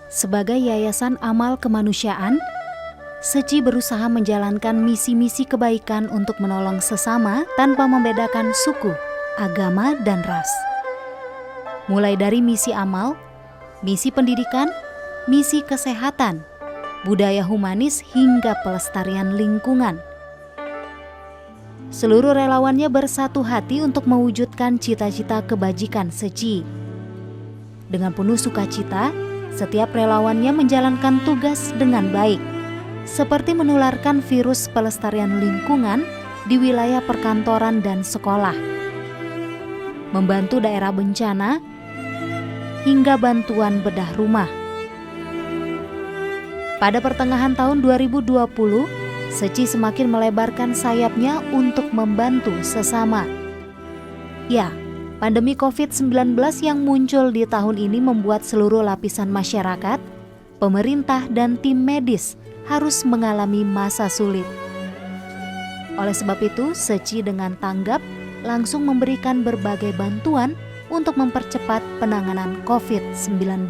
Sebagai yayasan amal kemanusiaan, Seci berusaha menjalankan misi-misi kebaikan untuk menolong sesama tanpa membedakan suku, agama, dan ras. Mulai dari misi amal, misi pendidikan, misi kesehatan, budaya humanis hingga pelestarian lingkungan. Seluruh relawannya bersatu hati untuk mewujudkan cita-cita kebajikan Seci. Dengan penuh sukacita, setiap relawannya menjalankan tugas dengan baik, seperti menularkan virus pelestarian lingkungan di wilayah perkantoran dan sekolah, membantu daerah bencana, hingga bantuan bedah rumah. Pada pertengahan tahun 2020, Seci semakin melebarkan sayapnya untuk membantu sesama. Ya, pandemi COVID-19 yang muncul di tahun ini membuat seluruh lapisan masyarakat, pemerintah, dan tim medis harus mengalami masa sulit. Oleh sebab itu, Seci dengan tanggap langsung memberikan berbagai bantuan untuk mempercepat penanganan COVID-19.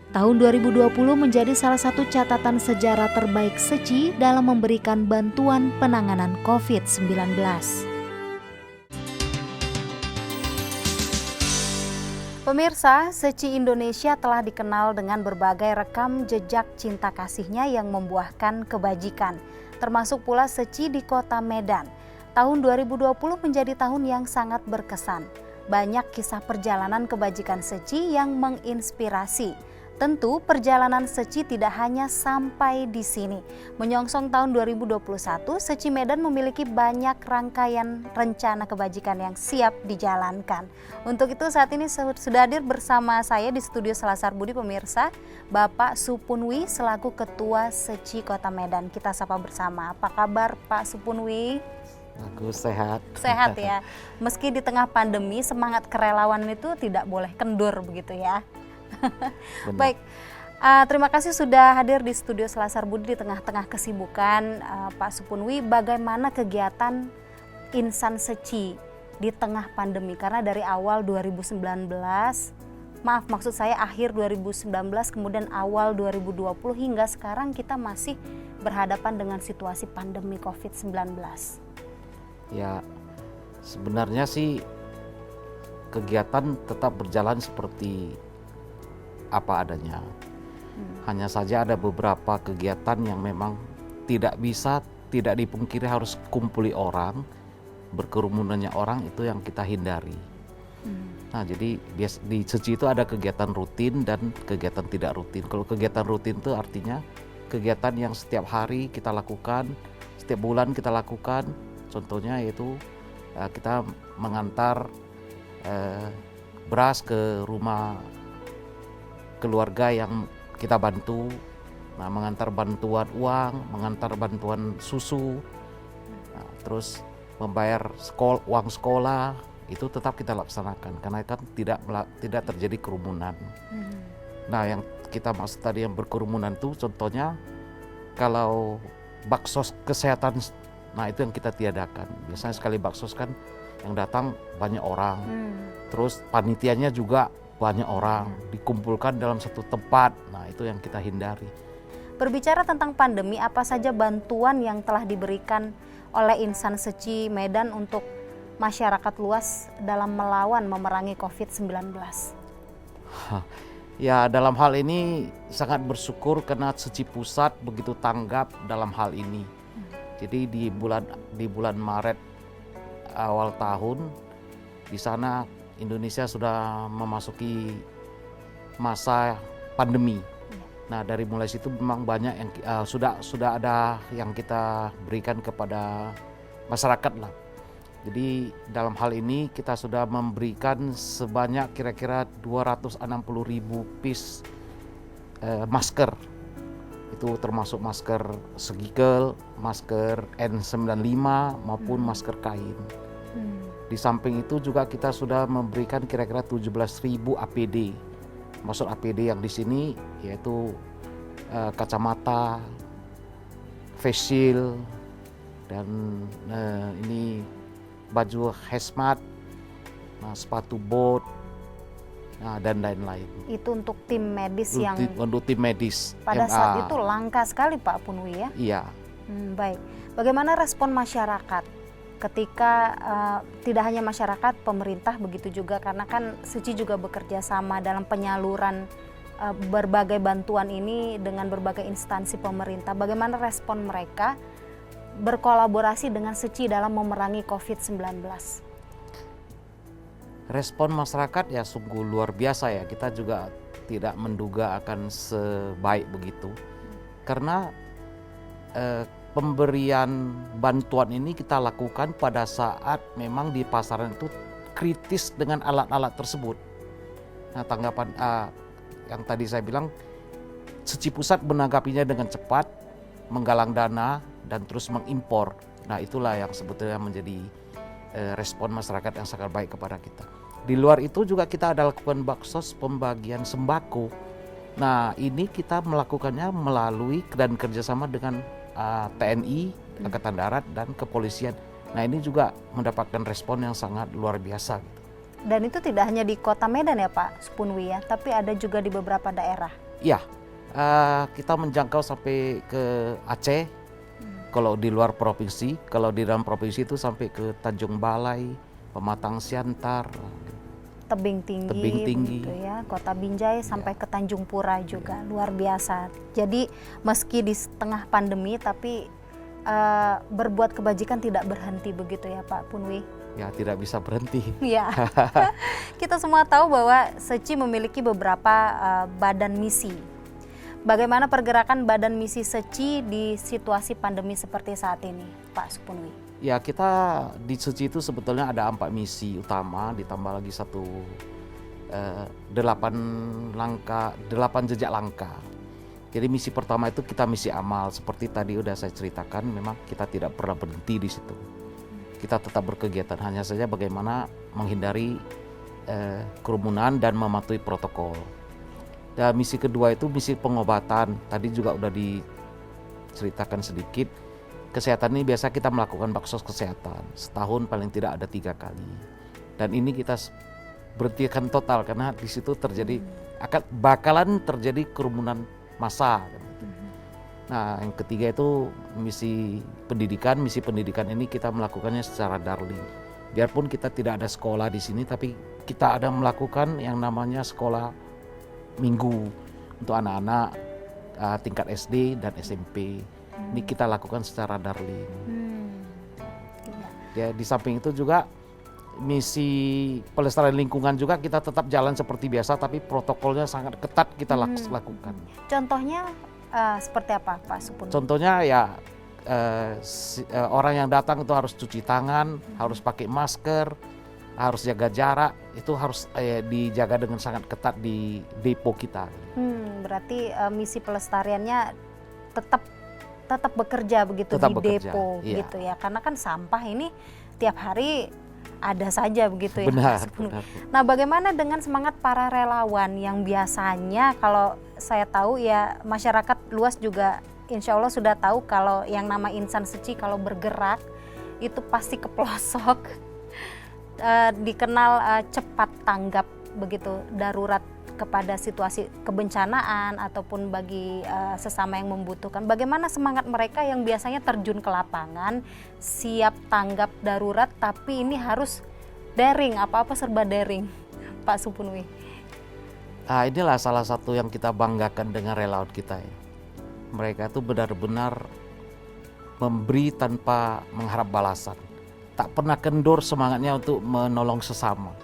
Tahun 2020 menjadi salah satu catatan sejarah terbaik Seci dalam memberikan bantuan penanganan COVID-19. Pemirsa, Seci Indonesia telah dikenal dengan berbagai rekam jejak cinta kasihnya yang membuahkan kebajikan, termasuk pula Seci di kota Medan. Tahun 2020 menjadi tahun yang sangat berkesan. Banyak kisah perjalanan kebajikan Seci yang menginspirasi. Tentu perjalanan Seci tidak hanya sampai di sini. Menyongsong tahun 2021, Seci Medan memiliki banyak rangkaian rencana kebajikan yang siap dijalankan. Untuk itu saat ini sudah hadir bersama saya di studio Selasar Budi pemirsa, Bapak Supunwi selaku Ketua Seci Kota Medan. Kita sapa bersama. Apa kabar Pak Supunwi? Aku sehat. Sehat ya. Meski di tengah pandemi, semangat kerelawan itu tidak boleh kendur begitu ya. Baik, terima kasih sudah hadir di studio Selasar Budi di tengah-tengah kesibukan Pak Supunwi. Bagaimana kegiatan Insan Seci di tengah pandemi? Karena dari awal 2019, maksud saya akhir 2019 kemudian awal 2020 hingga sekarang kita masih berhadapan dengan situasi pandemi COVID-19. Ya, sebenarnya sih kegiatan tetap berjalan seperti apa adanya. Hanya saja ada beberapa kegiatan yang memang tidak dipungkiri harus kumpuli orang, berkerumunannya orang itu yang kita hindari. Nah, jadi di Seci itu ada kegiatan rutin dan kegiatan tidak rutin. Kalau kegiatan rutin itu artinya kegiatan yang setiap hari kita lakukan, setiap bulan kita lakukan. Contohnya yaitu kita mengantar beras ke rumah keluarga yang kita bantu, mengantar bantuan uang, mengantar bantuan susu, terus membayar uang sekolah, itu tetap kita laksanakan karena kan tidak terjadi kerumunan. Nah, yang kita maksud tadi yang berkerumunan itu contohnya kalau baksos kesehatan, nah itu yang kita tiadakan. Biasanya sekali baksos kan yang datang banyak orang, terus panitianya juga banyak orang, dikumpulkan dalam satu tempat. Nah, itu yang kita hindari. Berbicara tentang pandemi, apa saja bantuan yang telah diberikan oleh Insan Seci Medan untuk masyarakat luas dalam memerangi COVID-19? Ya, dalam hal ini sangat bersyukur karena Seci Pusat begitu tanggap dalam hal ini. Jadi di bulan Maret awal tahun di sana Indonesia sudah memasuki masa pandemi. Nah, dari mulai situ memang banyak yang sudah ada yang kita berikan kepada masyarakat lah. Jadi dalam hal ini kita sudah memberikan sebanyak kira-kira 260.000 piece masker. Itu termasuk masker surgical, masker N95 maupun masker kain. Di samping itu juga kita sudah memberikan kira-kira 17.000 APD. Maksud APD yang di sini yaitu kacamata, face shield, dan ini baju hazmat, sepatu bot, dan lain-lain. Itu untuk tim medis yang Untuk tim medis pada MA. saat itu langka sekali Pak Punwi ya. Iya. Baik. Bagaimana respon masyarakat ketika tidak hanya masyarakat, pemerintah begitu juga, karena kan SECI juga bekerja sama dalam penyaluran berbagai bantuan ini dengan berbagai instansi pemerintah. Bagaimana respon mereka berkolaborasi dengan SECI dalam memerangi COVID-19? Respon masyarakat ya sungguh luar biasa ya. Kita juga tidak menduga akan sebaik begitu. Karena pemberian bantuan ini kita lakukan pada saat memang di pasaran itu kritis dengan alat-alat tersebut. Nah, tanggapan yang tadi saya bilang, SECI Pusat menanggapinya dengan cepat, menggalang dana dan terus mengimpor. Nah, itulah yang sebetulnya menjadi respon masyarakat yang sangat baik kepada kita. Di luar itu juga kita ada lakukan baksos, pembagian sembako. Nah, ini kita melakukannya melalui dan kerjasama dengan TNI, Angkatan Darat dan Kepolisian. Nah, ini juga mendapatkan respon yang sangat luar biasa. Dan itu tidak hanya di Kota Medan ya Pak Supunwi ya, tapi ada juga di beberapa daerah. Iya, kita menjangkau sampai ke Aceh. Kalau di luar provinsi, kalau di dalam provinsi itu sampai ke Tanjung Balai, Pematang Siantar, Tebing Tinggi. Gitu ya, Kota Binjai sampai ke Tanjung Pura juga, luar biasa. Jadi meski di tengah pandemi tapi berbuat kebajikan tidak berhenti begitu ya Pak Punwi? Ya, tidak bisa berhenti. Ya, kita semua tahu bahwa SECI memiliki beberapa badan misi. Bagaimana pergerakan badan misi SECI di situasi pandemi seperti saat ini, Pak Supunwi? Ya, kita di SECI itu sebetulnya ada 4 misi utama, ditambah lagi 8 jejak langkah. Jadi misi pertama itu kita misi amal, seperti tadi udah saya ceritakan, memang kita tidak pernah berhenti di situ. Kita tetap berkegiatan, hanya saja bagaimana menghindari kerumunan dan mematuhi protokol. Dan misi kedua itu misi pengobatan, tadi juga udah diceritakan sedikit. Kesehatan ini biasa kita melakukan baksos kesehatan, setahun paling tidak ada 3 kali. Dan ini kita berhentikan total karena di situ bakalan terjadi kerumunan massa. Nah, yang ketiga itu misi pendidikan. Misi pendidikan ini kita melakukannya secara daring. Biarpun kita tidak ada sekolah di sini, tapi kita ada melakukan yang namanya sekolah minggu untuk anak-anak tingkat SD dan SMP. Ini kita lakukan secara daring. Ya, di samping itu juga misi pelestarian lingkungan juga kita tetap jalan seperti biasa, tapi protokolnya sangat ketat kita lakukan. Contohnya seperti apa Pak Supunwi? Contohnya ya orang yang datang itu harus cuci tangan, harus pakai masker, harus jaga jarak, itu harus dijaga dengan sangat ketat di depo kita. Berarti misi pelestariannya tetap bekerja begitu tetap di bekerja, depo iya. gitu ya, karena kan sampah ini tiap hari ada saja begitu ya. Benar. Nah, bagaimana dengan semangat para relawan yang biasanya kalau saya tahu ya masyarakat luas juga insya Allah sudah tahu kalau yang nama insan SECI kalau bergerak itu pasti ke pelosok, dikenal cepat tanggap begitu darurat kepada situasi kebencanaan ataupun bagi sesama yang membutuhkan. Bagaimana semangat mereka yang biasanya terjun ke lapangan, siap tanggap darurat, tapi ini harus daring, apa-apa serba daring, Pak Supunwi. Nah, inilah salah satu yang kita banggakan dengan relawan kita ya. Mereka itu benar-benar memberi tanpa mengharap balasan. Tak pernah kendor semangatnya untuk menolong sesama,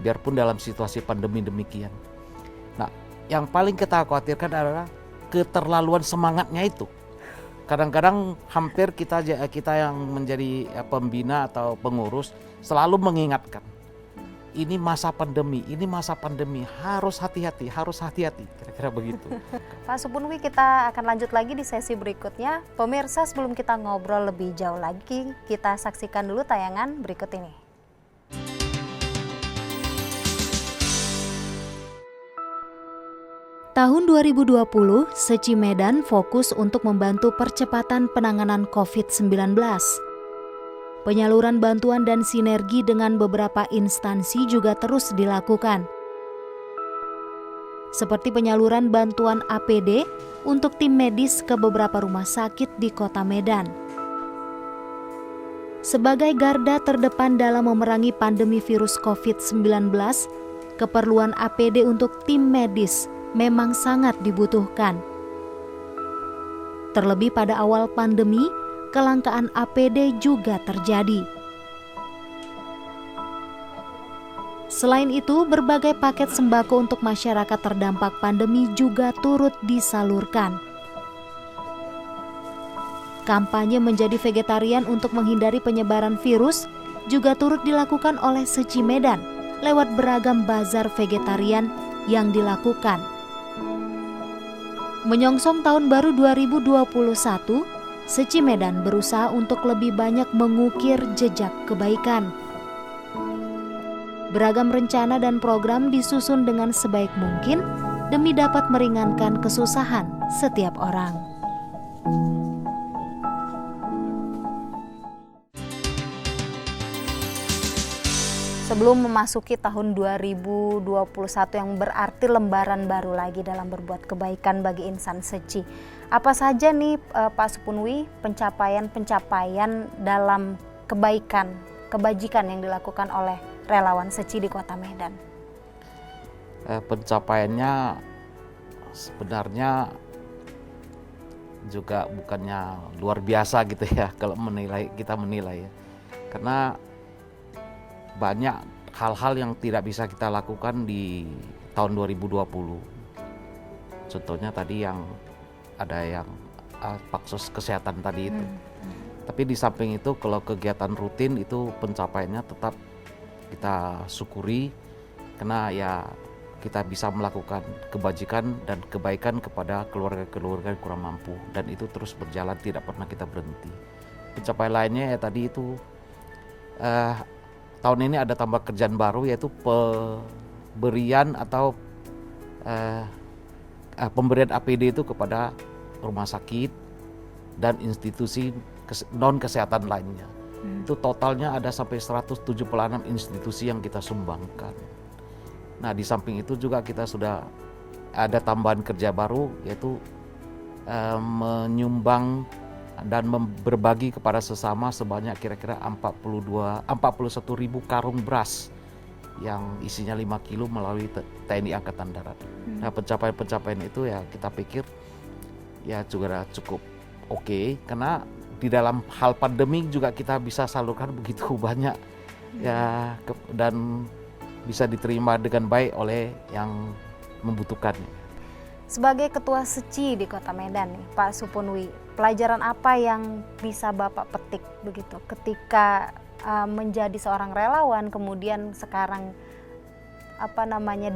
biarpun dalam situasi pandemi demikian. Nah, yang paling kita khawatirkan adalah keterlaluan semangatnya itu. Kadang-kadang hampir kita yang menjadi pembina atau pengurus selalu mengingatkan, ini masa pandemi, harus hati-hati, kira-kira begitu. Pak Supunwi, kita akan lanjut lagi di sesi berikutnya. Pemirsa, sebelum kita ngobrol lebih jauh lagi, kita saksikan dulu tayangan berikut ini. Tahun 2020, SECI Medan fokus untuk membantu percepatan penanganan COVID-19. Penyaluran bantuan dan sinergi dengan beberapa instansi juga terus dilakukan. seperti penyaluran bantuan APD untuk tim medis ke beberapa rumah sakit di Kota Medan. Sebagai garda terdepan dalam memerangi pandemi virus COVID-19, keperluan APD untuk tim medis memang sangat dibutuhkan. Terlebih pada awal pandemi, kelangkaan APD juga terjadi. Selain itu, berbagai paket sembako untuk masyarakat terdampak pandemi juga turut disalurkan. Kampanye menjadi vegetarian untuk menghindari penyebaran virus juga turut dilakukan oleh Seci Medan lewat beragam bazar vegetarian yang dilakukan. Menyongsong tahun baru 2021, Seci Medan berusaha untuk lebih banyak mengukir jejak kebaikan. Beragam rencana dan program disusun dengan sebaik mungkin demi dapat meringankan kesusahan setiap orang. Sebelum memasuki tahun 2021 yang berarti lembaran baru lagi dalam berbuat kebaikan bagi insan Seci, apa saja nih Pak Supunwi pencapaian-pencapaian dalam kebajikan yang dilakukan oleh relawan Seci di Kota Medan? Pencapaiannya sebenarnya juga bukannya luar biasa gitu ya kalau kita menilai ya. Karena banyak hal-hal yang tidak bisa kita lakukan di tahun 2020. Contohnya tadi yang ada yang paksos kesehatan tadi itu. Tapi di samping itu kalau kegiatan rutin itu pencapaiannya tetap kita syukuri karena ya kita bisa melakukan kebajikan dan kebaikan kepada keluarga-keluarga yang kurang mampu, dan itu terus berjalan, tidak pernah kita berhenti. Pencapaian lainnya ya tadi itu tahun ini ada tambah kerjaan baru, yaitu pemberian atau pemberian APD itu kepada rumah sakit dan institusi non kesehatan lainnya. Itu totalnya ada sampai 176 institusi yang kita sumbangkan. Nah, di samping itu juga kita sudah ada tambahan kerja baru, yaitu menyumbang dan berbagi kepada sesama sebanyak kira-kira 41.000 karung beras yang isinya 5 kilo melalui TNI Angkatan Darat. Nah, pencapaian-pencapaian itu ya kita pikir ya juga cukup oke, karena di dalam hal pandemi juga kita bisa salurkan begitu banyak ya dan bisa diterima dengan baik oleh yang membutuhkannya. Sebagai Ketua Seci di Kota Medan nih, Pak Supunwi, pelajaran apa yang bisa Bapak petik begitu ketika menjadi seorang relawan, kemudian sekarang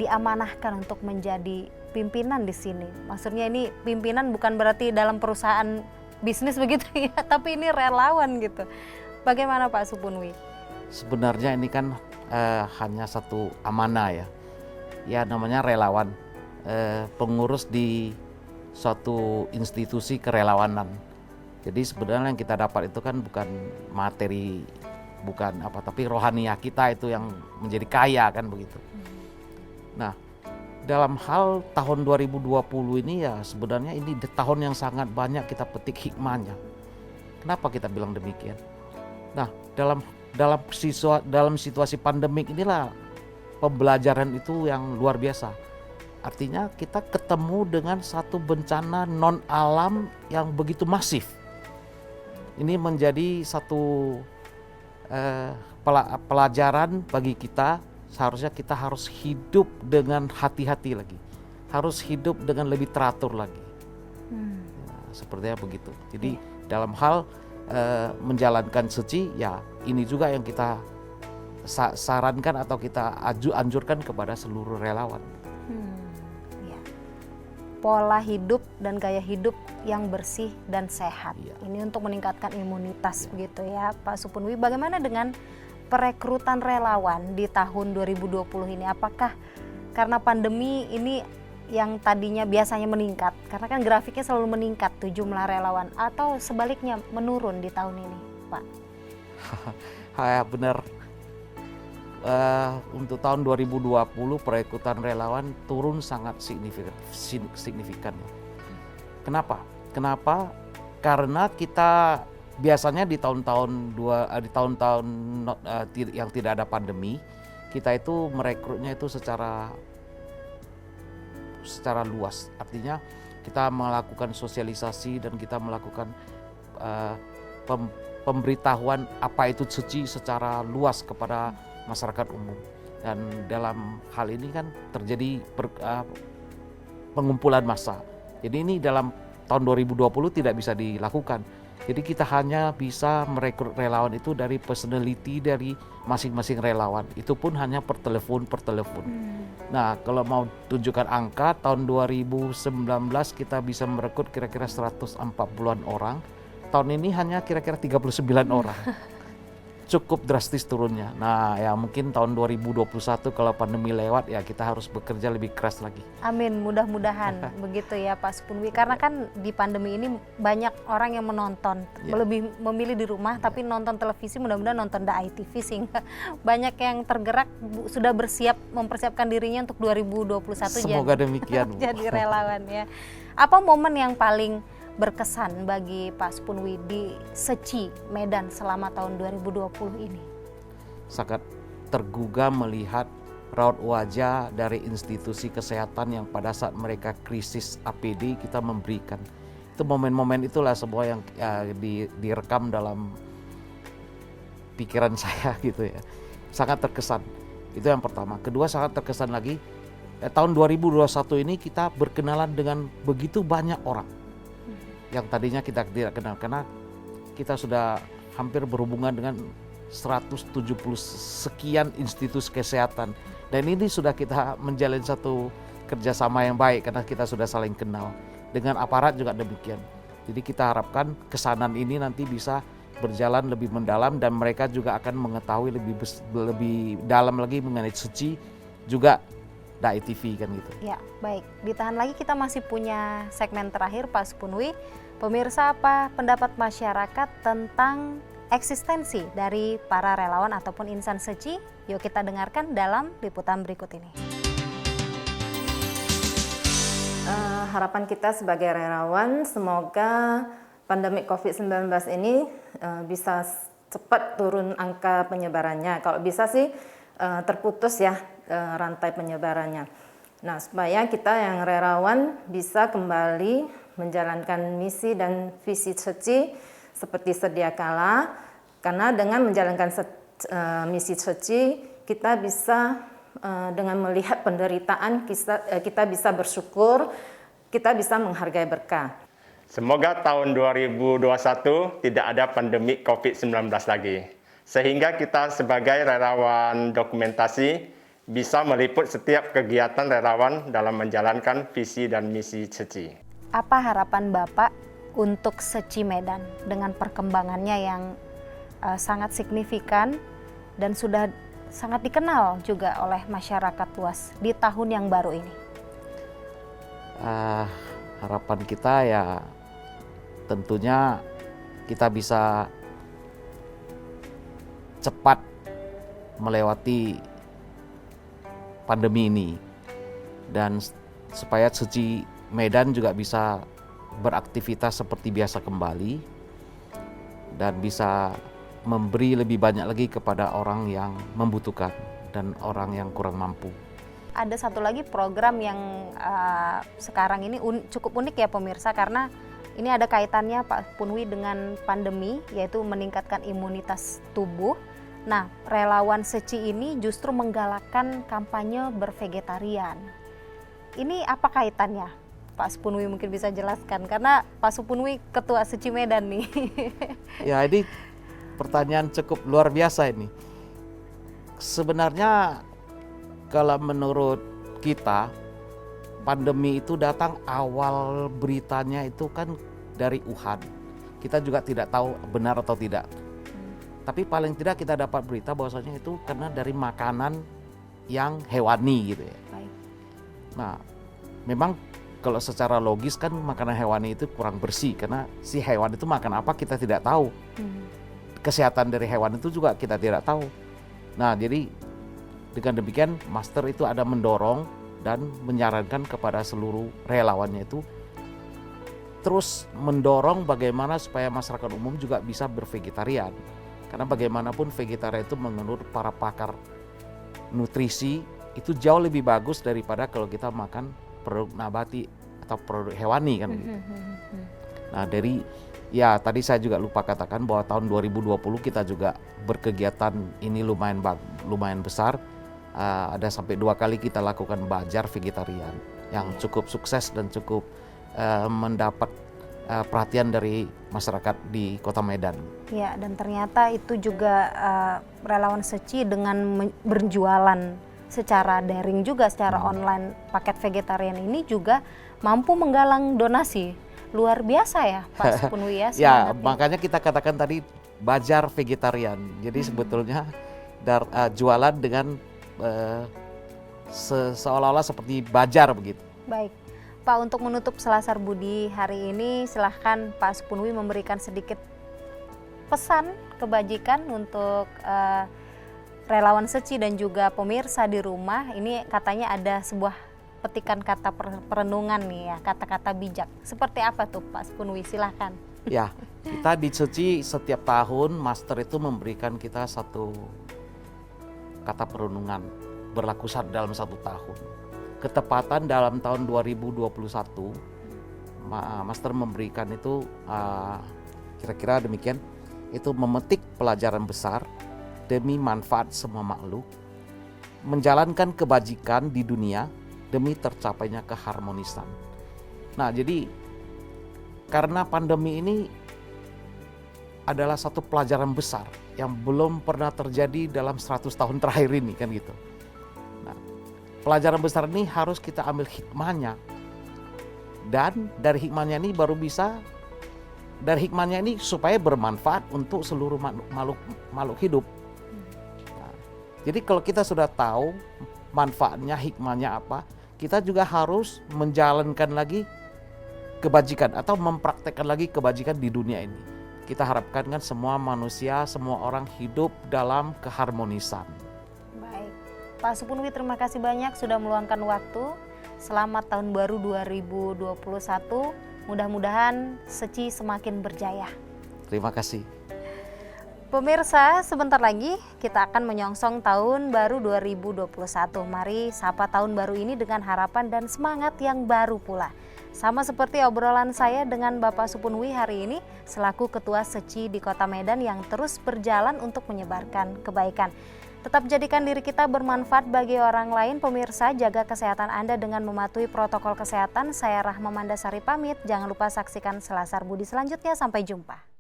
diamanahkan untuk menjadi pimpinan di sini? Maksudnya ini pimpinan bukan berarti dalam perusahaan bisnis begitu ya, tapi ini relawan gitu. Bagaimana Pak Supunwi? Sebenarnya ini kan hanya satu amanah ya namanya relawan, pengurus di suatu institusi kerelawanan. Jadi sebenarnya yang kita dapat itu kan bukan materi, tapi rohaniah kita itu yang menjadi kaya kan begitu. Nah, dalam hal tahun 2020 ini ya sebenarnya ini tahun yang sangat banyak kita petik hikmahnya. Kenapa kita bilang demikian? Nah, dalam situasi pandemik inilah pembelajaran itu yang luar biasa. Artinya kita ketemu dengan satu bencana non alam yang begitu masif. Ini menjadi satu pelajaran bagi kita. Seharusnya kita harus hidup dengan hati-hati lagi, harus hidup dengan lebih teratur lagi. Sepertinya begitu. Jadi dalam hal menjalankan Seci ya ini juga yang kita sarankan atau kita anjurkan kepada seluruh relawan. Pola hidup dan gaya hidup yang bersih dan sehat. Ini untuk meningkatkan imunitas begitu ya Pak Supunwi. Bagaimana dengan perekrutan relawan di tahun 2020 ini? Apakah karena pandemi ini yang tadinya biasanya meningkat, karena kan grafiknya selalu meningkat tuh jumlah relawan, atau sebaliknya menurun di tahun ini Pak? Ya benar, untuk tahun 2020 perekrutan relawan turun sangat signifikan. Kenapa? Karena kita biasanya di tahun-tahun yang tidak ada pandemi, kita itu merekrutnya itu secara luas. Artinya kita melakukan sosialisasi dan kita melakukan pemberitahuan apa itu suci secara luas kepada masyarakat umum. Dan dalam hal ini kan terjadi pengumpulan massa. Jadi ini dalam tahun 2020 tidak bisa dilakukan. Jadi kita hanya bisa merekrut relawan itu dari personality dari masing-masing relawan. Itu pun hanya per telepon. Nah, kalau mau tunjukkan angka, tahun 2019 kita bisa merekrut kira-kira 140-an orang. Tahun ini hanya kira-kira 39 orang. Cukup drastis turunnya. Nah, ya mungkin tahun 2021 kalau pandemi lewat ya kita harus bekerja lebih keras lagi. Amin, mudah-mudahan begitu ya Pak Supunwi. Karena kan di pandemi ini banyak orang yang menonton, lebih memilih di rumah, tapi nonton televisi, mudah-mudahan nonton The ITV sehingga banyak yang tergerak sudah mempersiapkan dirinya untuk 2021. Semoga demikian. Jadi relawan ya. Apa momen yang paling berkesan bagi Pak Supunwi di Seci, Medan selama tahun 2020 ini? Sangat tergugah melihat raut wajah dari institusi kesehatan yang pada saat mereka krisis APD kita memberikan. Itu momen-momen itulah semua yang direkam dalam pikiran saya gitu ya. Sangat terkesan. Itu yang pertama. Kedua, sangat terkesan lagi tahun 2021 ini kita berkenalan dengan begitu banyak orang yang tadinya kita tidak kenal, karena kita sudah hampir berhubungan dengan 170 sekian institusi kesehatan, dan ini sudah kita menjalin satu kerjasama yang baik karena kita sudah saling kenal. Dengan aparat juga demikian. Jadi kita harapkan kesanan ini nanti bisa berjalan lebih mendalam dan mereka juga akan mengetahui lebih dalam lagi mengenai Seci juga The ITV kan gitu. Ya, baik. Ditahan lagi, kita masih punya segmen terakhir Pak Supunwi. Pemirsa, apa pendapat masyarakat tentang eksistensi dari para relawan ataupun insan Seci? Yuk kita dengarkan dalam liputan berikut ini. Harapan kita sebagai relawan, semoga pandemi COVID-19 ini bisa cepat turun angka penyebarannya. Kalau bisa sih terputus ya rantai penyebarannya. Nah, supaya kita yang relawan bisa kembali menjalankan misi dan visi Seci seperti sedia kala, karena dengan menjalankan misi Seci kita bisa dengan melihat penderitaan kita bisa bersyukur, kita bisa menghargai berkah. Semoga tahun 2021 tidak ada pandemi COVID-19 lagi, sehingga kita sebagai relawan dokumentasi bisa meliput setiap kegiatan relawan dalam menjalankan visi dan misi Seci. Apa harapan Bapak untuk Seci Medan dengan perkembangannya yang sangat signifikan dan sudah sangat dikenal juga oleh masyarakat luas di tahun yang baru ini? Harapan kita ya tentunya kita bisa cepat melewati pandemi ini dan supaya Seci Medan juga bisa beraktivitas seperti biasa kembali dan bisa memberi lebih banyak lagi kepada orang yang membutuhkan dan orang yang kurang mampu. Ada satu lagi program yang sekarang ini cukup unik ya pemirsa, karena ini ada kaitannya Pak Supunwi dengan pandemi, yaitu meningkatkan imunitas tubuh. Nah, relawan Seci ini justru menggalakkan kampanye bervegetarian. Ini apa kaitannya? Pak Supunwi mungkin bisa jelaskan, karena Pak Supunwi ketua Seci Medan nih. Ya, ini pertanyaan cukup luar biasa ini. Sebenarnya kalau menurut kita, pandemi itu datang awal beritanya itu kan dari Wuhan. Kita juga tidak tahu benar atau tidak. Tapi paling tidak kita dapat berita bahwasanya itu karena dari makanan yang hewani gitu ya. Baik. Nah, memang kalau secara logis kan makanan hewani itu kurang bersih karena si hewan itu makan apa kita tidak tahu. Kesehatan dari hewan itu juga kita tidak tahu. Nah, jadi Dengan demikian Master itu ada mendorong dan menyarankan kepada seluruh relawannya itu terus mendorong bagaimana supaya masyarakat umum juga bisa bervegetarian. Karena bagaimanapun vegetarian itu menurut para pakar nutrisi itu jauh lebih bagus daripada kalau kita makan produk nabati atau produk hewani kan gitu. Nah dari ya tadi saya juga lupa katakan bahwa tahun 2020 kita juga berkegiatan ini lumayan besar. Ada sampai 2 kali kita lakukan bazar vegetarian yang cukup sukses dan cukup mendapat perhatian dari masyarakat di Kota Medan. Ya, dan ternyata itu juga relawan Seci dengan berjualan secara daring juga, secara online paket vegetarian ini juga mampu menggalang donasi. Luar biasa ya Pak Supunwi ya. Ya, makanya kita katakan tadi bazar vegetarian. Jadi sebetulnya jualan dengan seolah-olah seperti bazar begitu. Baik, Pak, untuk menutup Selasar Budi hari ini silahkan Pak Supunwi memberikan sedikit pesan kebajikan untuk relawan Seci dan juga pemirsa di rumah. Ini katanya ada sebuah petikan kata perenungan nih ya, kata-kata bijak. Seperti apa tuh Pak Supunwi? Silahkan. Ya, kita di Seci setiap tahun Master itu memberikan kita satu kata perenungan berlaku dalam 1 tahun. Ketepatan dalam tahun 2021 Master memberikan itu kira-kira demikian, itu memetik pelajaran besar demi manfaat semua makhluk, menjalankan kebajikan di dunia demi tercapainya keharmonisan. Nah, jadi karena pandemi ini adalah satu pelajaran besar yang belum pernah terjadi dalam 100 tahun terakhir ini kan gitu. Nah, pelajaran besar ini harus kita ambil hikmahnya. Dan dari hikmahnya ini supaya bermanfaat untuk seluruh makhluk hidup. Nah, jadi kalau kita sudah tahu manfaatnya, hikmahnya apa, kita juga harus menjalankan lagi kebajikan atau mempraktekkan lagi kebajikan di dunia ini. Kita harapkan kan semua manusia, semua orang hidup dalam keharmonisan. Baik, Pak Supunwi terima kasih banyak sudah meluangkan waktu. Selamat tahun baru 2021. Mudah-mudahan Seci semakin berjaya. Terima kasih. Pemirsa, sebentar lagi kita akan menyongsong tahun baru 2021. Mari sapa tahun baru ini dengan harapan dan semangat yang baru pula. Sama seperti obrolan saya dengan Bapak Supunwi hari ini selaku Ketua Seci di Kota Medan yang terus berjalan untuk menyebarkan kebaikan. Tetap jadikan diri kita bermanfaat bagi orang lain. Pemirsa, jaga kesehatan Anda dengan mematuhi protokol kesehatan. Saya Rahma Mandasari pamit. Jangan lupa saksikan Selasar Budi selanjutnya. Sampai jumpa.